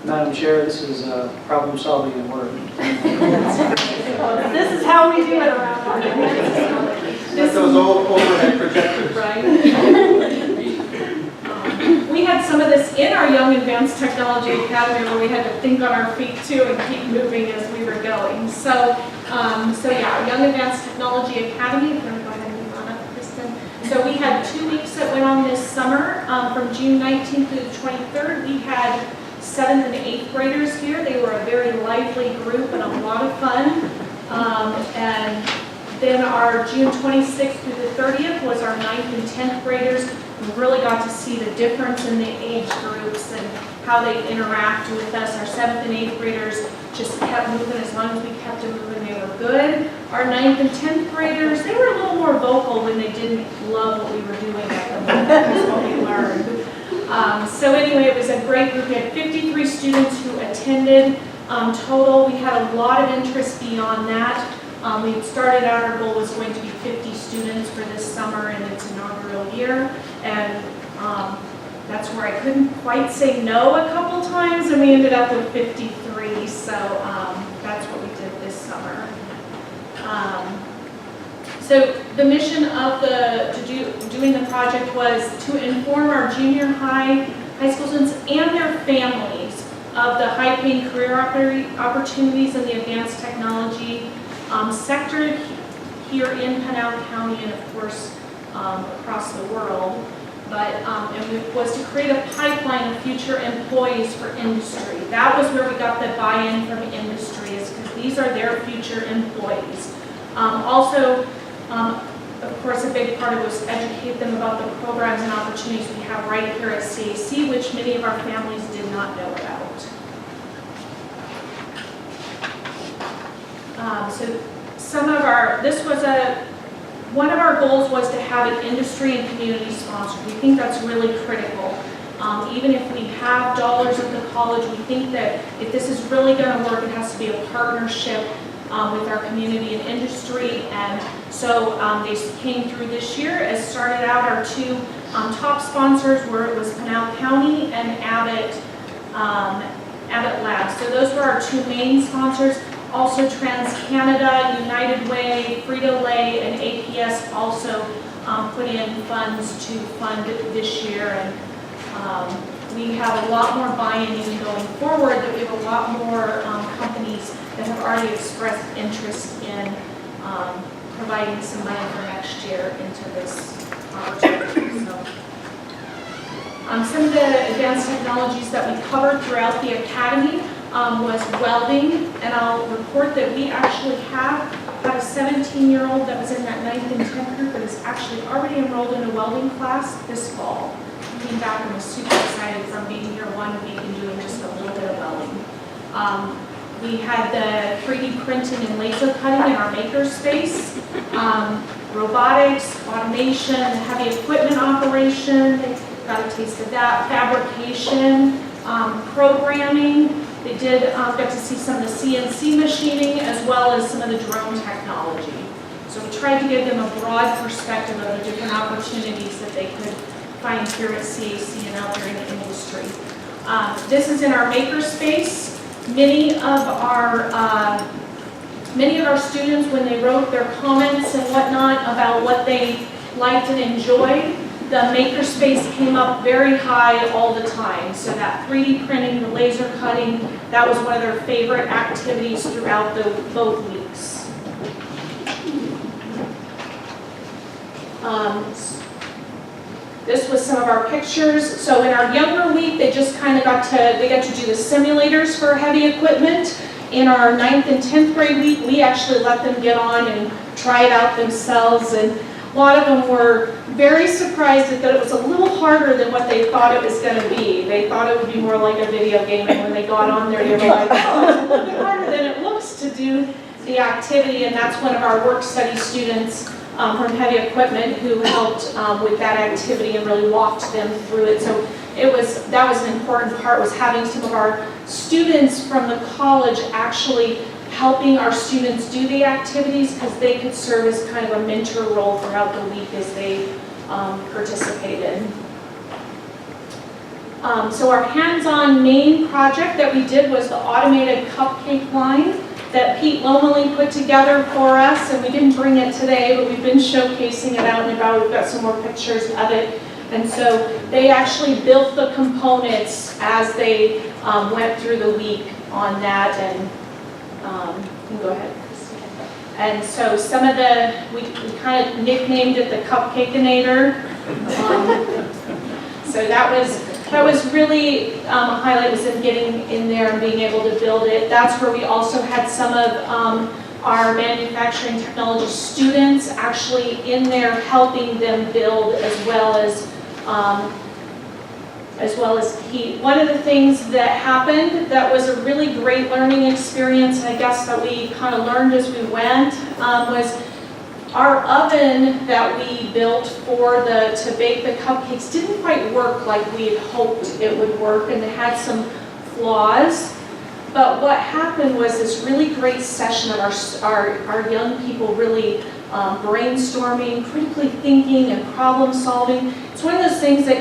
Madam Chair, this is problem solving at work. This is how we do it around here. Like those old overhead projectors. Right. We had some of this in our Young Advanced Technology Academy where we had to think on our feet too and keep moving as we were going. So yeah, our Young Advanced Technology Academy, if you want to go ahead and move on up, Kristen. So we had 2 weeks that went on this summer, from June 19th through the 23rd. We had 7th and 8th graders here. They were a very lively group and a lot of fun. And then our June 26th through the 30th was our 9th and 10th graders. We really got to see the difference in the age groups and how they interact with us. Our 7th and 8th graders just kept moving. As long as we kept them moving, they were good. Our 9th and 10th graders, they were a little more vocal when they didn't love what we were doing at them. That's what we learned. So anyway, it was a great group. We had 53 students who attended total. We had a lot of interest beyond that. We started out, our goal was going to be 50 students for this summer and its inaugural year. And that's where I couldn't quite say no a couple times, and we ended up with 53. So that's what we did this summer. So the mission of doing the project was to inform our junior high school students and their families of the high-paying career opportunities in the advanced technology sector here in Pinal County and of course across the world. But and it was to create a pipeline of future employees for industry. That was where we got the buy-in from industry, is because these are their future employees. Also, of course, a big part of it was educate them about the programs and opportunities we have right here at CAC, which many of our families did not know about. So some of our, one of our goals was to have an industry and community sponsor. We think that's really critical. Even if we have dollars at the college, we think that if this is really going to work, it has to be a partnership with our community and industry. And so they came through this year. As started out, our two top sponsors were, it was Pinal County and Abbott Labs. So those were our two main sponsors. Also TransCanada, United Way, Frito-Lay, and APS also put in funds to fund this year. And we have a lot more buy-in even going forward, that we have a lot more companies that have already expressed interest in providing some money for next year into this opportunity. So, some of the advanced technologies that we covered throughout the academy was welding, and I'll report that we actually have about a 17-year-old that was in that 9th and 10th group that is actually already enrolled in a welding class this fall. He came back and was super excited from being here 1 week and doing just a little bit of welding. We had the 3D printing and laser cutting in our makerspace, robotics, automation, heavy equipment operation, they got a taste of that, fabrication, programming. They did get to see some of the CNC machining as well as some of the drone technology. So we tried to give them a broad perspective of the different opportunities that they could find here at CAC and out there in the industry. This is in our makerspace. Many of our students, when they wrote their comments and whatnot about what they liked and enjoyed, the makerspace came up very high all the time. So that 3D printing, the laser cutting, that was one of their favorite activities throughout both weeks. This was some of our pictures. So in our younger week, they just kind of got to do the simulators for heavy equipment. In our 9th and 10th grade week, we actually let them get on and try it out themselves. And a lot of them were very surprised that it was a little harder than what they thought it was going to be. They thought it would be more like a video game, and when they got on there, they were like, oh, it's a little bit harder than it looks to do the activity. And that's one of our work study students from heavy equipment who helped with that activity and really walked them through it. So that was an important part, was having some of our students from the college actually helping our students do the activities, because they could serve as kind of a mentor role throughout the week as they participated. So our hands-on main project that we did was the automated cupcake line that Pete Lomeli put together for us, and we didn't bring it today, but we've been showcasing it out and about. We've got some more pictures of it. And so they actually built the components as they went through the week on that, and you can go ahead. And so some of we kind of nicknamed it the Cupcakeinator. So that was really a highlight, was in getting in there and being able to build it. That's where we also had some of our manufacturing technology students actually in there helping them build, as well as Pete. One of the things that happened that was a really great learning experience, and I guess that we kind of learned as we went, was our oven that we built to bake the cupcakes didn't quite work like we had hoped it would work, and it had some flaws. But what happened was this really great session of our young people really brainstorming, critically thinking, and problem solving. It's one of those things that,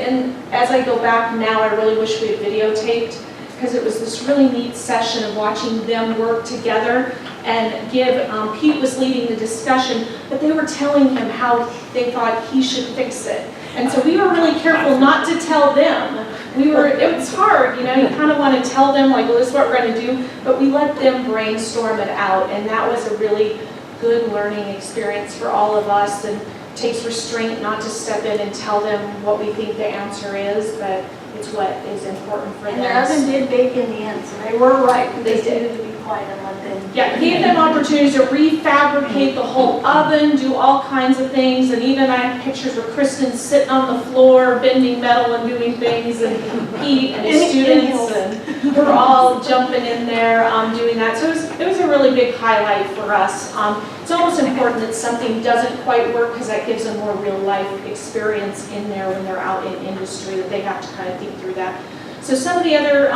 as I go back now, I really wish we had videotaped, because it was this really neat session of watching them work together and Pete was leading the discussion, but they were telling him how they thought he should fix it. And so we were really careful not to tell them. It was hard, you kind of want to tell them, like, well, this is what we're going to do, but we let them brainstorm it out, and that was a really good learning experience for all of us, and takes restraint not to step in and tell them what we think the answer is, but it's what is important for them. And their oven did bake in the end, so they were right. They needed to be quiet and let them. Yeah, gave them opportunities to refabricate the whole oven, do all kinds of things, and even I have pictures where Kristen's sitting on the floor, bending metal and doing things, and Pete and his students, and we're all jumping in there doing that. So it was a really big highlight for us. It's almost important that something doesn't quite work, because that gives them more real life experience in there when they're out in industry, that they have to kind of think through that. So some of the other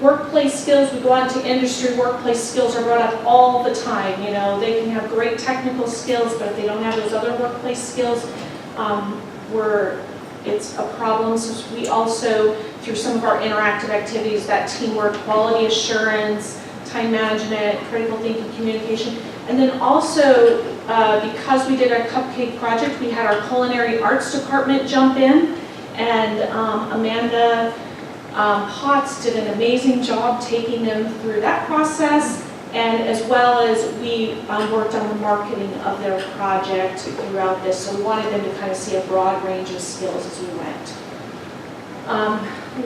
workplace skills, we go on to industry, workplace skills are brought up all the time. They can have great technical skills, but if they don't have those other workplace skills, it's a problem. So we also, through some of our interactive activities, that teamwork, quality assurance, time management, critical thinking, communication, and then also, because we did our cupcake project, we had our culinary arts department jump in, and Amanda Potts did an amazing job taking them through that process, and as well as we worked on the marketing of their project throughout this. So we wanted them to kind of see a broad range of skills as we went.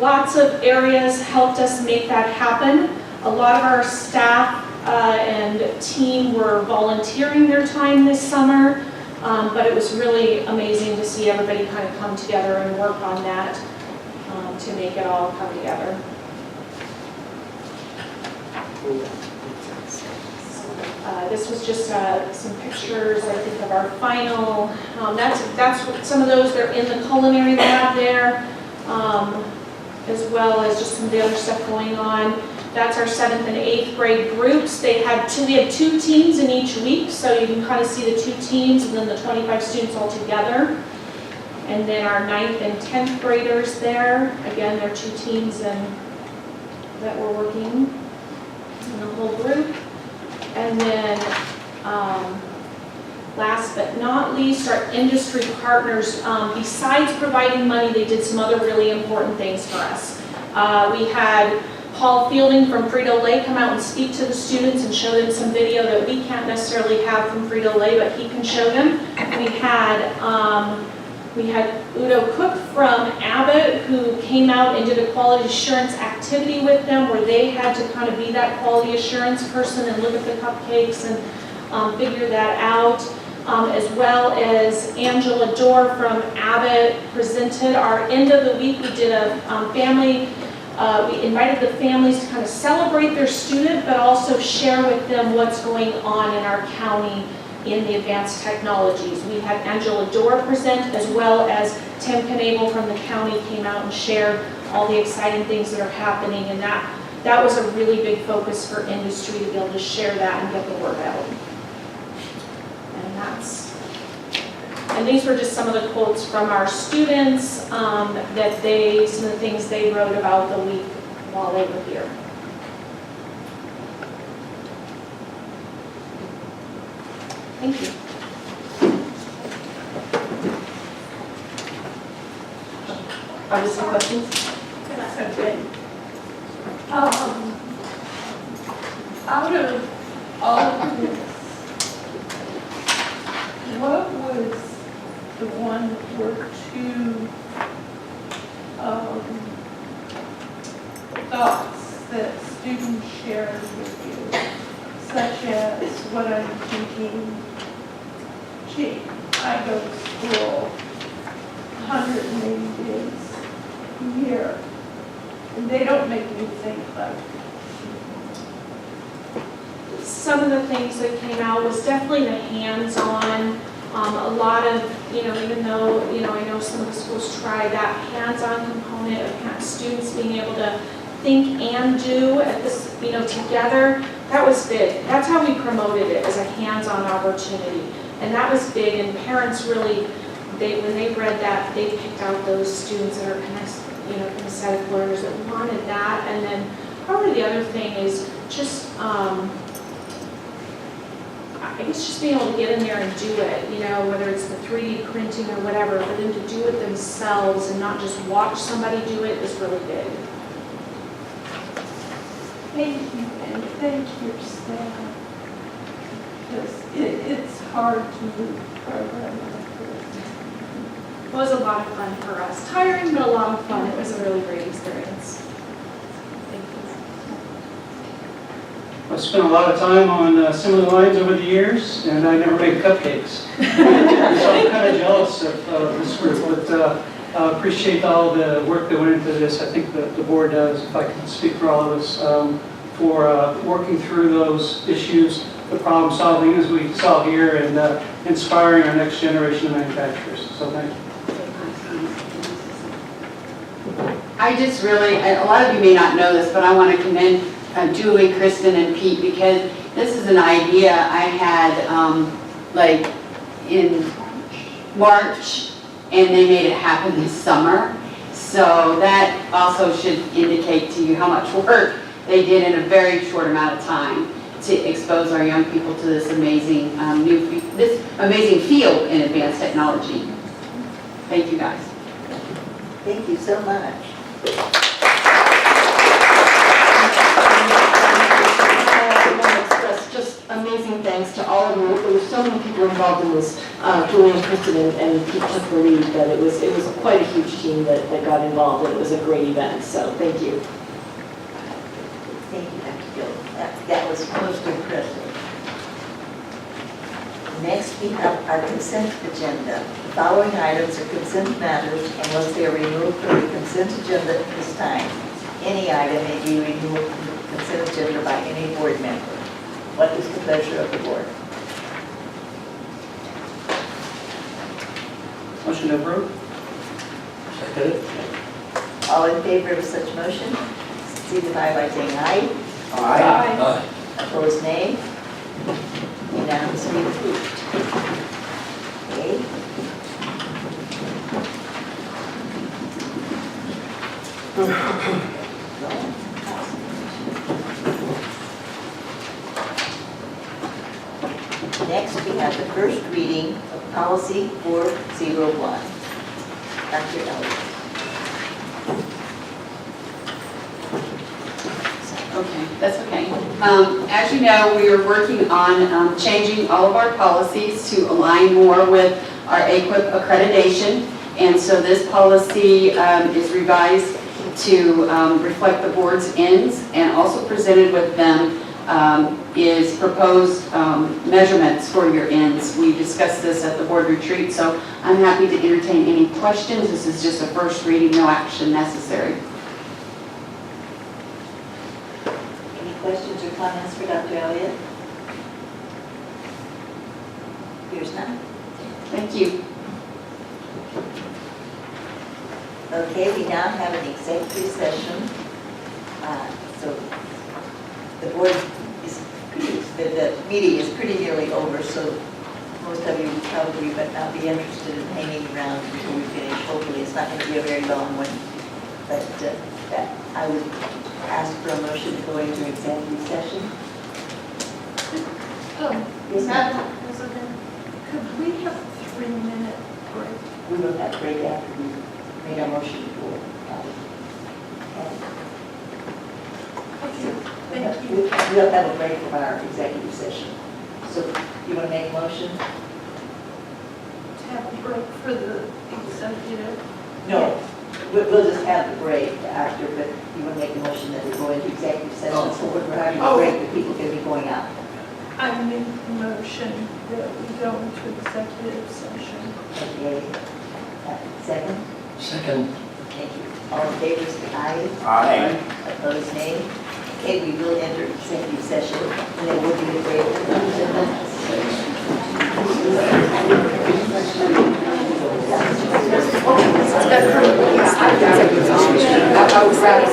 Lots of areas helped us make that happen. A lot of our staff and team were volunteering their time this summer, but it was really amazing to see everybody kind of come together and work on that to make it all come together. This was just some pictures, I think, of our final. That's what, some of those, they're in the culinary lab there, as well as just some of the other stuff going on. That's our 7th and 8th grade groups. We had 2 teams in each week, so you can kind of see the 2 teams and then the 25 students all together. And then our 9th and 10th graders there. Again, they're 2 teams that were working in the whole group. And then last but not least, our industry partners. Besides providing money, they did some other really important things for us. We had Paul Fielding from Frito-Lay come out and speak to the students and show them some video that we can't necessarily have from Frito-Lay, but he can show them. We had Udo Cook from Abbott, who came out and did a quality assurance activity with them, where they had to kind of be that quality assurance person and look at the cupcakes and figure that out. As well as Angela Dorr from Abbott presented. Our end of the week, we did a family. We invited the families to kind of celebrate their student, but also share with them what's going on in our county in the advanced technologies. We had Angela Dorr present, as well as Tim Knable from the county came out and shared all the exciting things that are happening, and that was a really big focus for industry, to be able to share that and get the word out. And And these were just some of the quotes from our students, some of the things they wrote about the week while they were here. Thank you. Are there some questions? Okay. Out of all of this, what was the one or two thoughts that students shared with you, such as what I'm thinking, gee, I go to school 180 days a year, and they don't make me think like, Some of the things that came out was definitely the hands-on, a lot of, even though, I know some of the schools try that hands-on component of kind of students being able to think and do at this, together, that was big. That's how we promoted it, as a hands-on opportunity. And that was big, and parents really, when they read that, they picked out those students that are kinesthetic learners that wanted that. And then probably the other thing is just, I guess just being able to get in there and do it, whether it's the 3D printing or whatever, for them to do it themselves and not just watch somebody do it is really big. thank you, and thank your staff. Because it's hard to move program like this. It was a lot of fun for us. Tiring, but a lot of fun. It was a really great experience. Thank you. I've spent a lot of time on similar lines over the years, and I never made cupcakes. So I'm kind of jealous of this group, but appreciate all the work that went into this. I think the board does, if I can speak for all of us, for working through those issues, the problem solving as we saw here, and inspiring our next generation of manufacturers. So thank you. I just really, a lot of you may not know this, but I want to commend Julie, Kristen, and Pete, because this is an idea I had like in March, and they made it happen this summer. So that also should indicate to you how much work they did in a very short amount of time to expose our young people to this amazing this amazing field in advanced technology. Thank you, guys. Thank you so much. I want to express just amazing thanks to all of you. There were so many people involved in this. Julie and Kristen and Pete took the lead, but it was quite a huge team that got involved, and it was a great event. So thank you. Thank you, Dr. Gill. That was most impressive. Next, we have our consent agenda. The following items are consent matters unless they are removed from the consent agenda at this time. Any item may be removed from the consent agenda by any board member. What is the pleasure of the board? Motion to approve? Second. All in favor of such motion, signify by saying aye. Aye. Opposed, nay. Unanimously approved. Okay. Next, we have the first reading of Policy 401. Dr. Elliott. Okay, that's okay. As you know, we are working on changing all of our policies to align more with our AQUIP accreditation. And so this policy is revised to reflect the board's ends, and also presented with them is proposed measurements for your ends. We discussed this at the board retreat, so I'm happy to entertain any questions. This is just a first reading, no action necessary. Questions or comments for Dr. Elliott? Here's none. Thank you. Okay, we now have an executive session. So the board is the meeting is pretty nearly over, so most of you probably but not be interested in hanging around until we finish. Hopefully, it's not going to be a very long one. But I would ask for a motion to go into executive session. Yes, ma'am. Could we have a 3-minute break? We will have a break after we made our motion to go. Okay, thank you. We'll have a break from our executive session. So you want to make a motion? To have a break for the executive. No. We'll just have the break after, but you want to make a motion that we go into executive session. So we're having a break, but people can be going out. I make the motion that we go into executive session. Okay. Second? Second. Thank you. All in favor, say aye. Aye. Opposed, nay. Okay, we will enter executive session, and then we'll do the break. I would rather